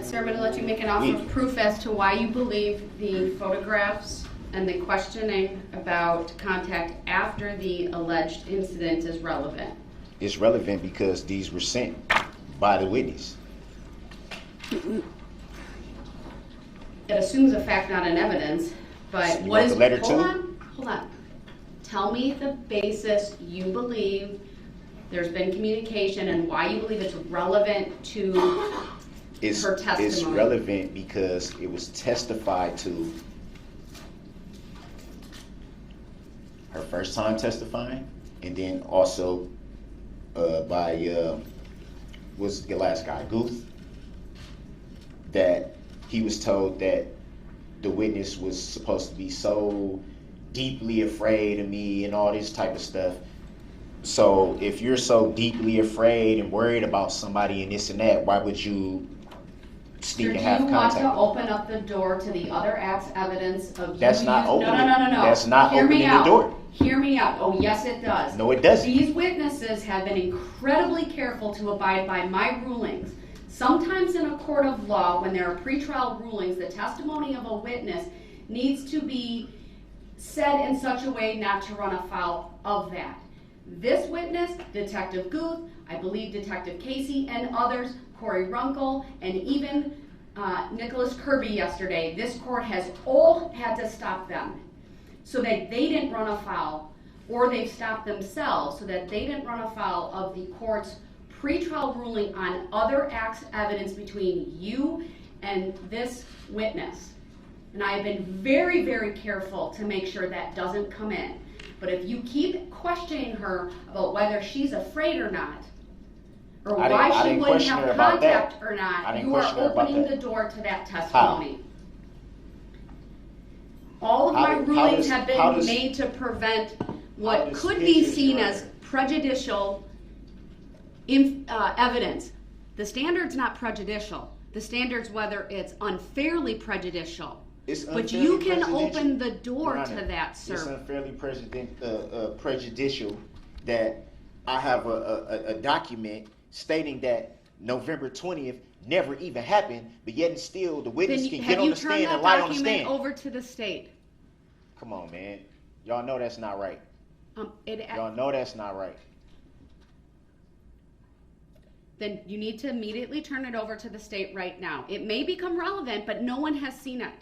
Sir, I'm going to let you make an offer of proof as to why you believe the photographs and the questioning about contact after the alleged incident is relevant. It's relevant because these were sent by the witness. It assumes a fact, not an evidence, but You what want is... the letter hold too? Hold on. Tell me the basis you believe there's been communication and why you believe it's relevant to her testimony. It's relevant because it was testified to her first time testifying, and then also by what's the last guy, Guth, that he was told that the witness was supposed to be so deeply afraid of me and all this type of stuff. So if you're so deeply afraid and worried about somebody and this and that, why would you sneak and have contact? Do you want to open up the door to the other act's evidence of That's you? not opening. No. That's not opening the door. Hear me out. Oh, yes, it does. No, it doesn't. These witnesses have been incredibly careful to abide by my rulings. Sometimes in a court of law, when there are pretrial rulings, the testimony of a witness needs to be said in such a way not to run afoul of that. This witness, Detective Guth, I believe Detective Casey and others, Corey Runkle, and even Nicholas Kirby yesterday, this court has all had to stop them so that they didn't run afoul, or they've stopped themselves so that they didn't run afoul of the court's pretrial ruling on other acts evidence between you and this witness. And I have been very, very careful to make sure that doesn't come in. But if you keep questioning her about whether she's afraid or not, or why she wouldn't have contact or not, you are opening the door to that testimony. All of my rulings have been made to prevent what could be seen as prejudicial evidence. The standard's not prejudicial. The standard's whether it's unfairly prejudicial. But you can open the door to that, sir. It's unfairly prejudicial that I have a document stating that November 20th never even happened, but yet and still the witness can get on the stand and lie on the stand. Have you turned that document over to the state? Come on, man. Y'all know that's not right. Y'all know that's not right. Then you need to immediately turn it over to the state right now. It may become relevant, but no one has seen it.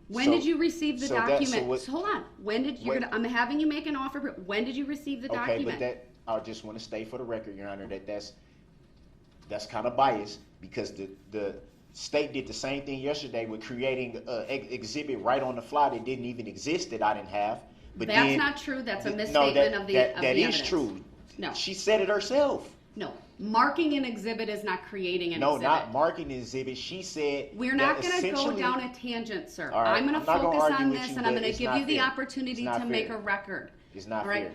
When did you receive the document? Hold on. When did you? I'm having you make an offer. When did you receive the document? Okay, but I just want to state for the record, Your Honor, that's kind of biased because the state did the same thing yesterday with creating an exhibit right on the fly that didn't even exist that I didn't have. But that's not true. That's a misstatement of the evidence. That is true. No. She said it herself. No. Marking an exhibit is not creating an exhibit. No, not marking an exhibit. She said we're not going to go down a tangent, sir. Right, I'm going to focus on this, and I'm going to give you the opportunity to make a record. It's not fair.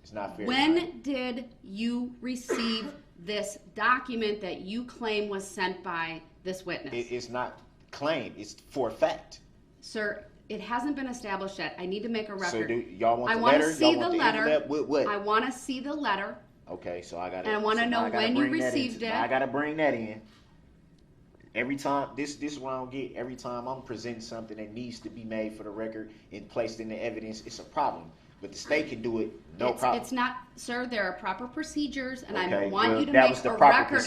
It's not fair. When did you receive this document that you claim was sent by this witness? It's not claimed. It's for a fact. Sir, it hasn't been established yet. I need to make a record. So do y'all want the letter? I want to see the letter. What? I want to see the letter. Okay, so I got to. And I want to know when you received it. I got to bring that in. Every time, this is what I don't get. Every time I'm presenting something that needs to be made for the record and placed in the evidence, it's a problem. But the state can do it, no problem. It's not, sir. There are proper procedures, and okay, I want you to make a record.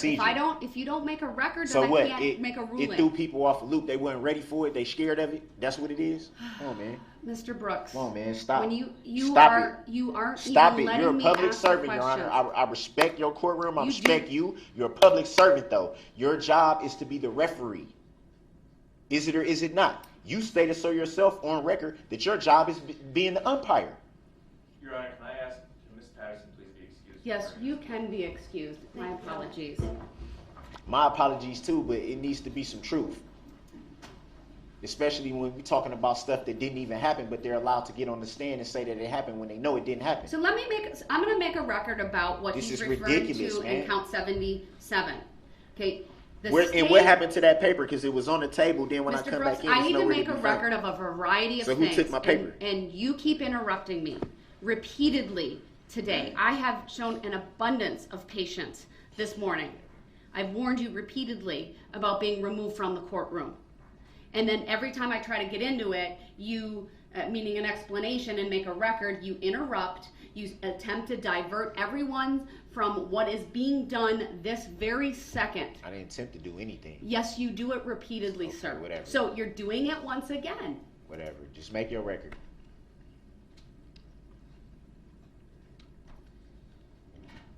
If you don't make a record, then I can't make a ruling. It threw people off a loop. They weren't ready for it. They scared of it. That's what it is. Come on, man. Mr. Brooks. Come on, man. Stop. When you Stop aren't Stop even it. You're a public servant, Your Honor. I respect your courtroom. I respect you. You're a public servant, though. Your job is to be the referee. Is it or is it not? You stated so yourself on record that your job is being the umpire. Your Honor, can I ask Ms. Patterson please be excused? Yes, you can be excused. My apologies. My apologies too, but it needs to be some truth. Especially when we're talking about stuff that didn't even happen, but they're allowed to get on the stand and say that it happened when they know it didn't happen. So I'm going to make a record about what he's referring to in count 77. Okay. And what happened to that paper? Because it was on the table. Then when I come back in, I need to make a record of a variety of things. So who took my paper? And you keep interrupting me repeatedly today. I have shown an abundance of patience this morning. I've warned you repeatedly about being removed from the courtroom. And then every time I try to get into it, you, meaning an explanation and make a record, you interrupt, you attempt to divert everyone from what is being done this very second. I didn't attempt to do anything. Yes, you do it repeatedly, Okay, sir. whatever. So you're doing it once again. Whatever. Just make your record.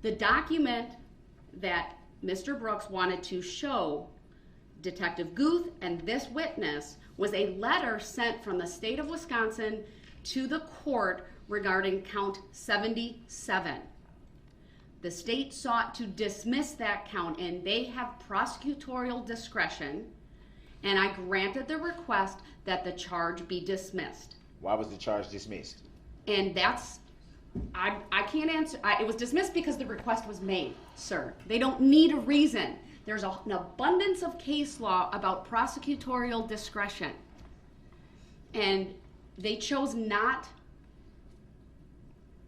The document that Mr. Brooks wanted to show Detective Guth and this witness was a letter sent from the state of Wisconsin to the court regarding count 77. The state sought to dismiss that count, and they have prosecutorial discretion, and I granted the request that the charge be dismissed. Why was the charge dismissed? And that's, I can't answer. It was dismissed because the request was made, sir. They don't need a reason. There's an abundance of case law about prosecutorial discretion. And they chose not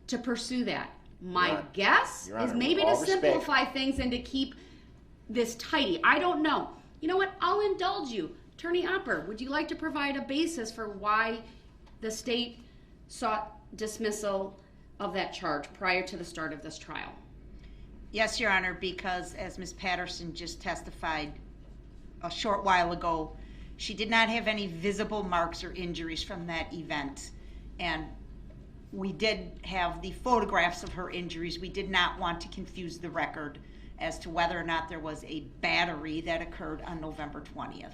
to pursue that. My guess Your is Honor, maybe with to all respect- simplify things and to keep this tidy. I don't know. You know what? I'll indulge you. Attorney Opper, would you like to provide a basis for why the state sought dismissal of that charge prior to the start of this trial? Yes, Your Honor, because as Ms. Patterson just testified a short while ago, she did not have any visible marks or injuries from that event. And we did have the photographs of her injuries. We did not want to confuse the record as to whether or not there was a battery that occurred on November 20th.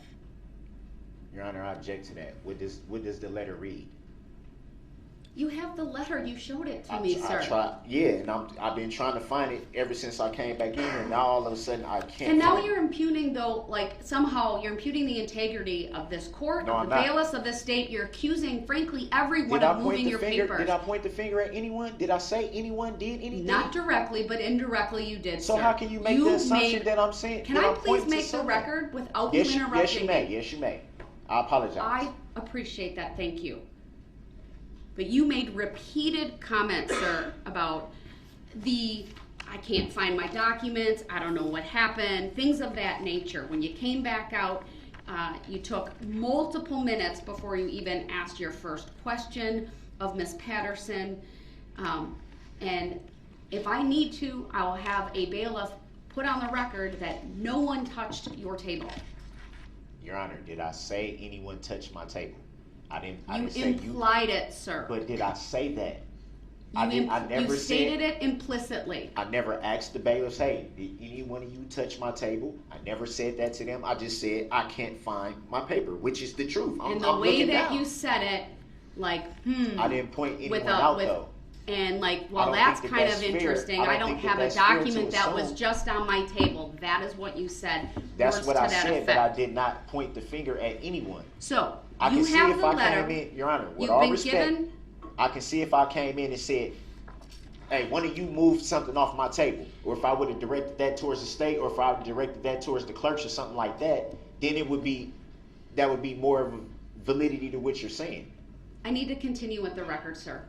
Your Honor, I object to that. What does the letter read? You have the letter. You showed it to me, sir. And I've been trying to find it ever since I came back in here, and now all of a sudden I can't. And now find you're impugning, though, like somehow you're impugning the integrity of this court, No, of I'm the not. bailiffs of this state. You're accusing, frankly, everyone Did I of point moving the your finger? papers. Did I point the finger at anyone? Did I say anyone did anything? Not directly, but indirectly you did, So sir. how can you make the assumption that I'm saying? Can that I I'm please pointing to make the someone? record without Yes, you interrupting yes, you may. me? Yes, you may. I apologize. I appreciate that. Thank you. But you made repeated comments, sir, about I can't find my documents, I don't know what happened, things of that nature. When you came back out, you took multiple minutes before you even asked your first question of Ms. Patterson. And if I need to, I will have a bailiff put on the record that no one touched your table. Your Honor, did I say anyone touched my table? I didn't You say you. implied it, sir. But did I say that? You stated it implicitly. I never asked the bailiffs, hey, did any one of you touch my table? I never said that to them. I just said I can't find my paper, which is the truth. And the way that you said it, like, I didn't point anyone out though. And like, I well, don't that's think that kind that's of fair. interesting. I I don't don't think have that a that's fair to document that was assume. just on my table. That is what you said. That's Words what to I that said, effect. but I did not point the finger at anyone. So I you can see have if the I letter. came in, Your Honor, with You've all been respect, given. I can see if I came in and said, hey, one of you moved something off my table, or if I would have directed that towards the state, or if I would have directed that towards the clerks or something like that, then that would be more of a validity to what you're saying. I need to continue with the record, sir.